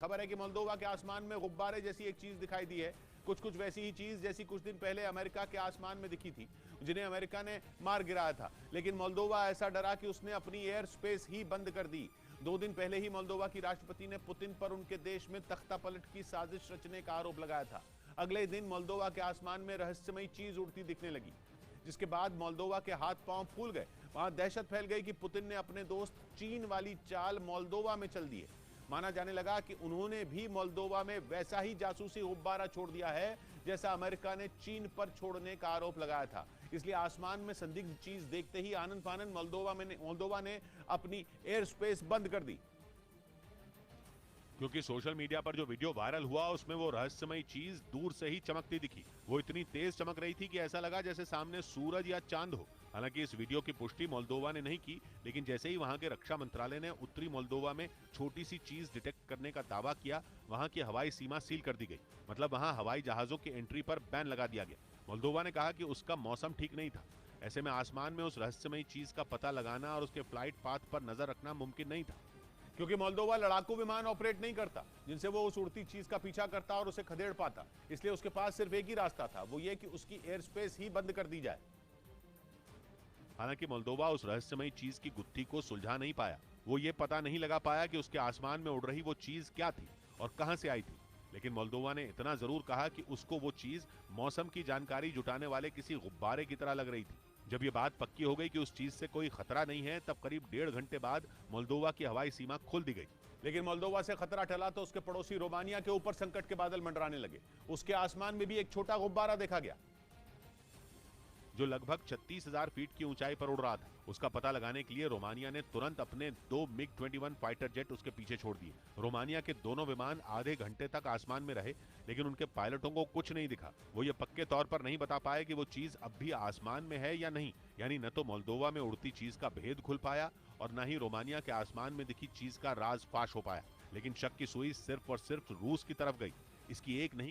खबर है कि मोल्दोवा के आसमान में गुब्बारे जैसी एक चीज दिखाई दी है। कुछ वैसी ही चीज जैसी कुछ दिन पहले अमेरिका के आसमान में दिखी थी, जिन्हें अमेरिका ने मार गिराया था। लेकिन मोल्दोवा ऐसा डरा कि उसने अपनी एयर स्पेस ही बंद कर दी। 2 दिन पहले ही मोल्दोवा की राष्ट्रपति ने पुतिन पर उनके देश में तख्तापलट की साजिश रचने का आरोप लगाया था। अगले दिन मोल्दोवा के आसमान में रहस्यमयी चीज उड़ती दिखने लगी, जिसके बाद मोल्दोवा के हाथ पांव फूल गए। वहां दहशत फैल गई कि पुतिन ने अपने दोस्त चीन वाली चाल मोल्दोवा में चल दी है। माना जाने लगा कि उन्होंने भी मोल्दोवा में वैसा ही जासूसी गुब्बारा छोड़ दिया है जैसा अमेरिका ने चीन पर छोड़ने का आरोप लगाया था। इसलिए आसमान में संदिग्ध चीज देखते ही आनन फानन मोल्दोवा ने अपनी एयर स्पेस बंद कर दी। क्योंकि सोशल मीडिया पर जो वीडियो वायरल हुआ उसमें वो रहस्यमयी चीज दूर से ही चमकती दिखी। वो इतनी तेज चमक रही थी कि ऐसा लगा जैसे सामने सूरज या चांद हो। हालांकि इस वीडियो की पुष्टि मोल्दोवा ने नहीं की, लेकिन जैसे ही वहां के रक्षा मंत्रालय ने उत्तरी मोल्दोवा में छोटी सी चीज डिटेक्ट करने का दावा किया, वहां की हवाई सीमा सील कर दी गई। मतलब वहां हवाई जहाजों की एंट्री पर बैन लगा दिया गया। मोल्दोवा ने कहा कि उसका मौसम ठीक नहीं था। ऐसे में आसमान में उस रहस्यमयी चीज का पता लगाना और उसके फ्लाइट पाथ पर नजर रखना मुमकिन नहीं था, क्योंकि मोल्दोवा लड़ाकू विमान ऑपरेट नहीं करता जिनसे वो उस उड़ती चीज का पीछा करता और उसे खदेड़ पाता। इसलिए उसके पास सिर्फ एक ही रास्ता था, वो ये कि उसकी एयर स्पेस ही बंद कर दी जाए। हालांकि मोल्दोवा उस रहस्यमयी चीज की गुत्थी को सुलझा नहीं पाया। वो ये पता नहीं लगा पाया कि उसके आसमान में उड़ रही वो चीज क्या थी और कहां से आई थी। लेकिन मोल्दोवा ने इतना जरूर कहा कि उसको वो चीज मौसम की जानकारी जुटाने वाले किसी गुब्बारे की तरह लग रही थी। जब ये बात पक्की हो गई कि उस चीज से कोई खतरा नहीं है, तब करीब 1.5 घंटे बाद मोल्दोवा की हवाई सीमा खोल दी गई। लेकिन मोल्दोवा से खतरा टला तो उसके पड़ोसी रोमानिया के ऊपर संकट के बादल मंडराने लगे। उसके आसमान में भी एक छोटा गुब्बारा देखा गया जो लगभग 36,000 फीट की ऊंचाई पर उड़ रहा था। उसका पता लगाने के लिए रोमानिया ने तुरंत अपने 2 MiG-21 फाइटर जेट उसके पीछे छोड़ दिए। रोमानिया के दोनों विमान आधे घंटे तक आसमान में रहे, लेकिन उनके पायलटों को कुछ नहीं दिखा। वो ये पक्के तौर पर नहीं बता पाए कि वो चीज अब भी आसमान में है या नहीं। यानी न तो मोल्दोवा में उड़ती चीज का भेद खुल पाया और न ही रोमानिया के आसमान में दिखी चीज का राज फाश हो पाया। लेकिन शक की सुई सिर्फ और सिर्फ रूस की तरफ गई। इसकी एक नहीं